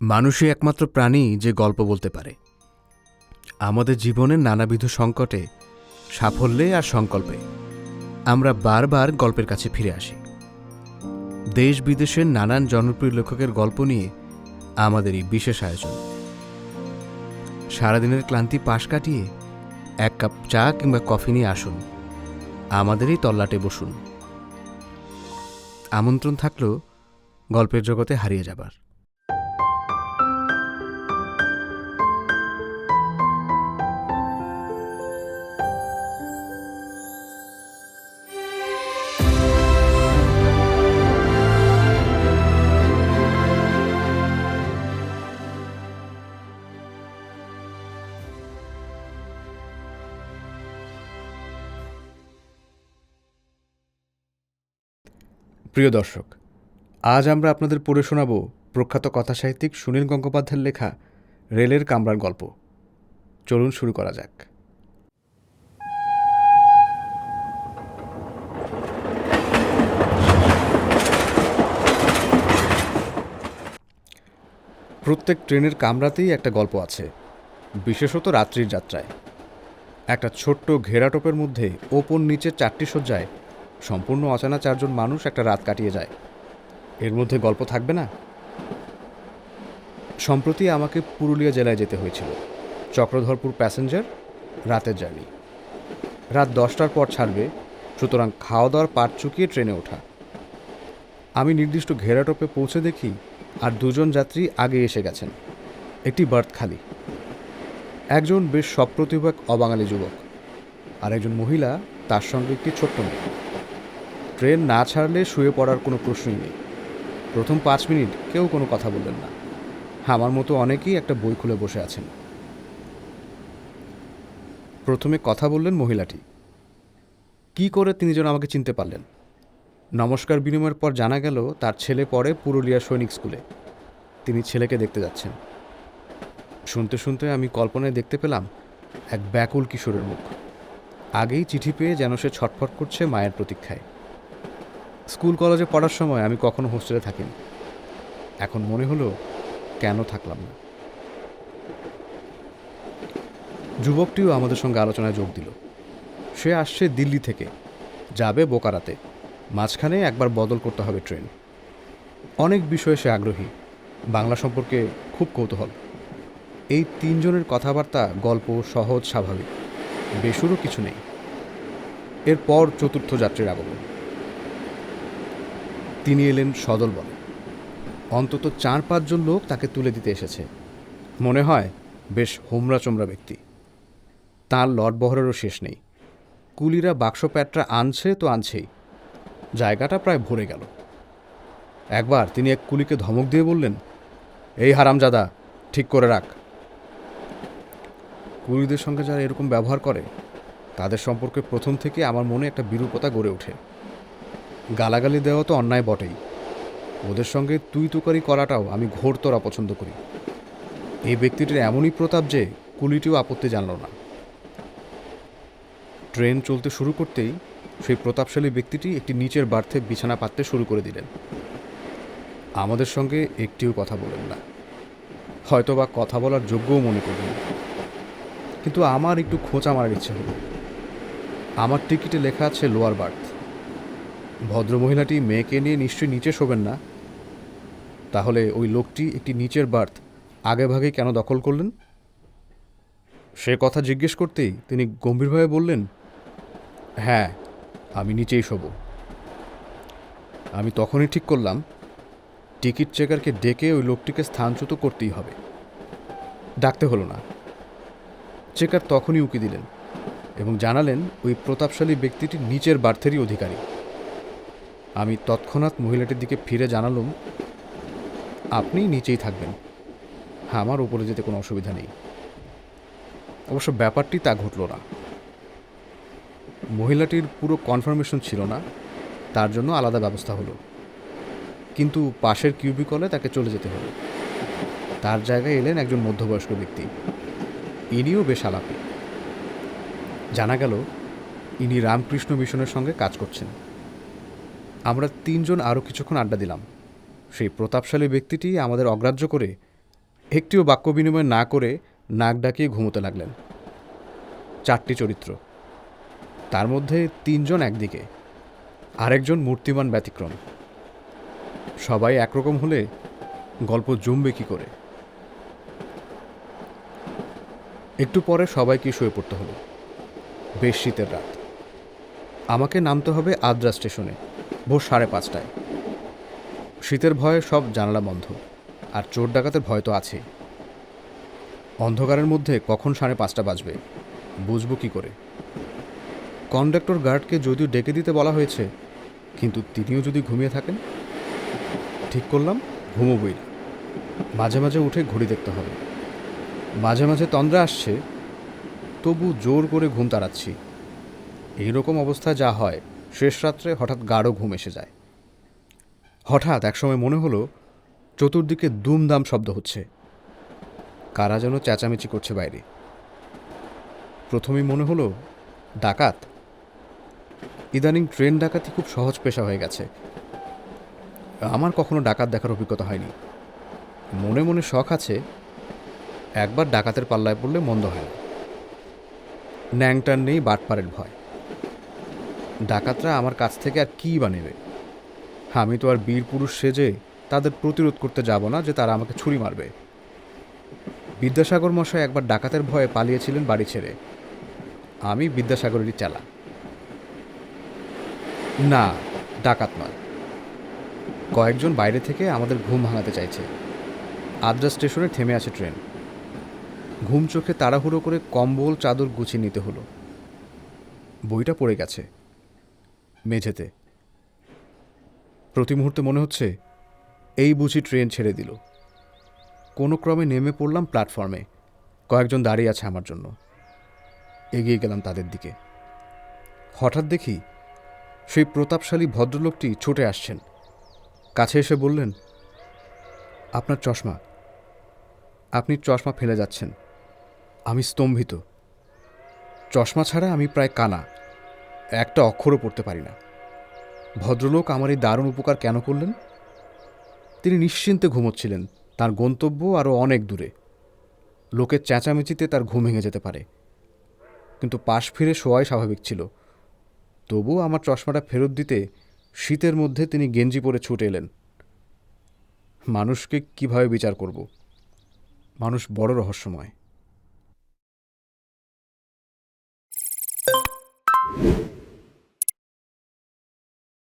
মানুষই একমাত্র প্রাণী যে গল্প বলতে পারে। আমাদের জীবনের নানাবিধ সংকটে, সাফল্যে আর সংকল্পে আমরা বারবার গল্পের কাছে ফিরে আসি। দেশ বিদেশের নানান জনপ্রিয় লেখকের গল্প নিয়ে আমাদের এই বিশেষ আয়োজন। সারাদিনের ক্লান্তি পাশ কাটিয়ে এক কাপ চা কিংবা কফি নিয়ে আসুন, আমাদের এই তল্লাটে বসুন। আমন্ত্রণ থাকলো গল্পের জগতে হারিয়ে যাবার। প্রিয় দর্শক, আজ আমরা আপনাদের পড়ে শোনাব প্রখ্যাত কথাসাহিত্যিক সুনীল গঙ্গোপাধ্যায়ের লেখা রেলের কামরার গল্প। চলুন শুরু করা যাক। প্রত্যেক ট্রেনের কামরাতেই একটা গল্প আছে, বিশেষত রাত্রির যাত্রায়। একটা ছোট্ট ঘেরাটোপের মধ্যে ওপর নিচে 4টি শয্যায় সম্পূর্ণ অজানা 4জন মানুষ একটা রাত কাটিয়ে যায়। এর মধ্যে গল্প থাকবে না? সম্প্রতি আমাকে পুরুলিয়া জেলায় যেতে হয়েছিল। চক্রধরপুর প্যাসেঞ্জার, রাতের জার্নি। রাত 10টার পর ছাড়বে, সুতরাং খাওয়া দাওয়ার পাট চুকিয়ে ট্রেনে ওঠা। আমি নির্দিষ্ট ঘেরাটোপে পৌঁছে দেখি আর 2জন যাত্রী আগে এসে গেছেন। একটি বার্থ খালি। একজন বেশ সপ্রতিভ অবাঙালি যুবক, আর একজন মহিলা, তার সঙ্গে একটি ছোট্ট মেয়ে। ট্রেন না ছাড়লে শুয়ে পড়ার কোনো প্রশ্নই নেই। প্রথম 5 মিনিট কেউ কোনো কথা বললেন না। আমার মতো অনেকেই একটা বই খুলে বসে আছেন। প্রথমে কথা বললেন মহিলাটি। কি করে তিনি যেন আমাকে চিনতে পারলেন। নমস্কার বিনিময়ের পর জানা গেল তার ছেলে পড়ে পুরুলিয়া সৈনিক স্কুলে। তিনি ছেলেকে দেখতে যাচ্ছেন। শুনতে শুনতে আমি কল্পনায় দেখতে পেলাম এক ব্যাকুল কিশোরের মুখ। আগেই চিঠি পেয়ে যেন সে ছটফট করছে মায়ের প্রতীক্ষায়। স্কুল কলেজে পড়ার সময় আমি কখনো হোস্টেলে থাকিনি। এখন মনে হলো কেন থাকলাম না। যুবকটিও আমাদের সঙ্গে আলোচনায় যোগ দিল। সে আসছে দিল্লি থেকে, যাবে বোকারাতে। মাঝখানে একবার বদল করতে হবে ট্রেন। অনেক বিষয়ে সে আগ্রহী, বাংলা সম্পর্কে খুব কৌতূহল। এই 3 জনের কথাবার্তা গল্প সহজ, স্বাভাবিক, বেসুরও কিছু নেই। এরপর চতুর্থ যাত্রীর আগমন। তিনি এলেন সদল বলে। অন্তত 4-5 জন লোক তাকে তুলে দিতে এসেছে। মনে হয় বেশ হোমরা চোমরা ব্যক্তি। তাঁর লটবহরেরও শেষ নেই। কুলিরা বাক্স প্যাটরা আনছে তো আনছেই। জায়গাটা প্রায় ভরে গেল। একবার তিনি এক কুলিকে ধমক দিয়ে বললেন, এই হারামজাদা, ঠিক করে রাখ। কুলিদের সঙ্গে যারা এরকম ব্যবহার করে, তাদের সম্পর্কে প্রথম থেকে আমার মনে একটা বিরূপতা গড়ে ওঠে। গালাগালি দেওয়া তো অন্যায় বটেই, ওদের সঙ্গে তুই তুকারি করাটাও আমি ঘোরতর অপছন্দ করি। এই ব্যক্তিটির এমনই প্রতাপ যে কুলিটিও আপত্তি জানল না। ট্রেন চলতে শুরু করতেই সেই প্রতাপশালী ব্যক্তিটি একটি নিচের বার্থে বিছানা পাততে শুরু করে দিলেন। আমাদের সঙ্গে একটিও কথা বলেন না, হয়তো বা কথা বলার যোগ্যও মনে করলেন। কিন্তু আমার একটু খোঁচা মারার ইচ্ছে হলো। আমার টিকিটে লেখা আছে লোয়ার বার্থ। ভদ্রমহিলাটি মেয়েকে নিয়ে নিশ্চয়ই নিচে শোবেন না। তাহলে ওই লোকটি একটি নিচের বার্থ আগেভাগে কেন দখল করলেন? সে কথা জিজ্ঞেস করতেই তিনি গম্ভীরভাবে বললেন, হ্যাঁ, আমি নিচেই শোব। আমি তখনই ঠিক করলাম টিকিট চেকারকে ডেকে ওই লোকটিকে স্থানচ্যুত করতেই হবে। ডাকতে হলো না। চেকার তখনই উকি দিলেন এবং জানালেন ওই প্রতাপশালী ব্যক্তিটি নিচের বার্থেরই অধিকারী। আমি তৎক্ষণাৎ মহিলাটির দিকে ফিরে জানালাম, আপনি নিচেই থাকবেন, আমার উপরে যেতে কোনো অসুবিধা নেই। অবশ্য ব্যাপারটি তা ঘটল না। মহিলাটির পুরো কনফার্মেশন ছিল না, তার জন্য আলাদা ব্যবস্থা হলো। কিন্তু পাশের কিউবিকলে তাকে চলে যেতে হলো। তার জায়গায় এলেন একজন মধ্যবয়স্ক ব্যক্তি। ইনিও বেশ আলাপী। জানা গেল ইনি রামকৃষ্ণ মিশনের সঙ্গে কাজ করছেন। আমরা 3 জন আরও কিছুক্ষণ আড্ডা দিলাম। সেই প্রতাপশালী ব্যক্তিটি আমাদের অগ্রাহ্য করে একটিও বাক্য বিনিময় না করে নাক ডাকিয়ে ঘুমোতে লাগলেন। 4টি চরিত্র, তার মধ্যে 3 জন একদিকে, আরেকজন মূর্তিমান ব্যতিক্রম। সবাই একরকম হলে গল্প জমবে কি করে? একটু পরে সবাইকে শুয়ে পড়তে হলো। বেশ শীতের রাত। আমাকে নামতে হবে আদ্রা স্টেশনে ভোর 5:30টায়। শীতের ভয়ে সব জানালা বন্ধ, আর চোর ডাকাতের ভয় তো আছেই। অন্ধকারের মধ্যে কখন 5:30 বাজবে বুঝবো কি করে? কন্ডাক্টর গার্ডকে যদিও ডেকে দিতে বলা হয়েছে, কিন্তু তিনিও যদি ঘুমিয়ে থাকেন। ঠিক করলাম ঘুমোবই না। মাঝে মাঝে উঠে ঘড়ি দেখতে হবে। মাঝে মাঝে তন্দ্রা আসছে, তবু জোর করে ঘুম তাড়াচ্ছি। এইরকম অবস্থায় যা হয়, শেষ রাত্রে হঠাৎ গাঢ় ঘুম এসে যায়। হঠাৎ একসময় মনে হলো চতুর্দিকে দুমদাম শব্দ হচ্ছে, কারা যেন চেঁচামেচি করছে বাইরে। প্রথমেই মনে হলো ডাকাত। ইদানিং ট্রেন ডাকাতি খুব সহজ পেশা হয়ে গেছে। আমার কখনো ডাকাত দেখার অভিজ্ঞতা হয়নি। মনে মনে শখ আছে, একবার ডাকাতের পাল্লায় পড়লে মন্দ হয় না। ন্যাংটার নেই বাটপারের ভয়। ডাকাতরা আমার কাছ থেকে আর কী বা নেবে? আমি তো আর বীর পুরুষ সেজে তাদের প্রতিরোধ করতে যাব না যে তারা আমাকে ছুরি মারবে। বিদ্যাসাগর মশাই একবার ডাকাতের ভয়ে পালিয়েছিলেন বাড়ি ছেড়ে। আমি বিদ্যাসাগরেরই চালা। না, ডাকাত নয়। কয়েকজন বাইরে থেকে আমাদের ঘুম ভাঙাতে চাইছে। আদ্রা স্টেশনে থেমে আছে ট্রেন। ঘুম চোখে তাড়াহুড়ো করে কম্বল চাদর গুছিয়ে নিতে হলো। বইটা পড়ে গেছে মেঝেতে। প্রতি মুহূর্তে মনে হচ্ছে এই বুঝি ট্রেন ছেড়ে দিল। কোনো ক্রমে নেমে পড়লাম প্ল্যাটফর্মে। কয়েকজন দাঁড়িয়ে আছে আমার জন্য। এগিয়ে গেলাম তাদের দিকে। হঠাৎ দেখি সেই প্রতাপশালী ভদ্রলোকটি ছুটে আসছেন। কাছে এসে বললেন, আপনার চশমা। আপনি চশমা ফেলে যাচ্ছেন। আমি স্তম্ভিত। চশমা ছাড়া আমি প্রায় কানা, একটা অক্ষরও পড়তে পারি না। ভদ্রলোক আমার এই দারুণ উপকার কেন করলেন? তিনি নিশ্চিন্তে ঘুমোচ্ছিলেন। তার গন্তব্য আরও অনেক দূরে। লোকের চেঁচামেচিতে তার ঘুম ভেঙে যেতে পারে, কিন্তু পাশ ফিরে শোয়াই স্বাভাবিক ছিল। তবু আমার চশমাটা ফেরত দিতে শীতের মধ্যে তিনি গেঞ্জি পরে ছুটে এলেন। মানুষকে কিভাবে বিচার করব? মানুষ বড় রহস্যময়।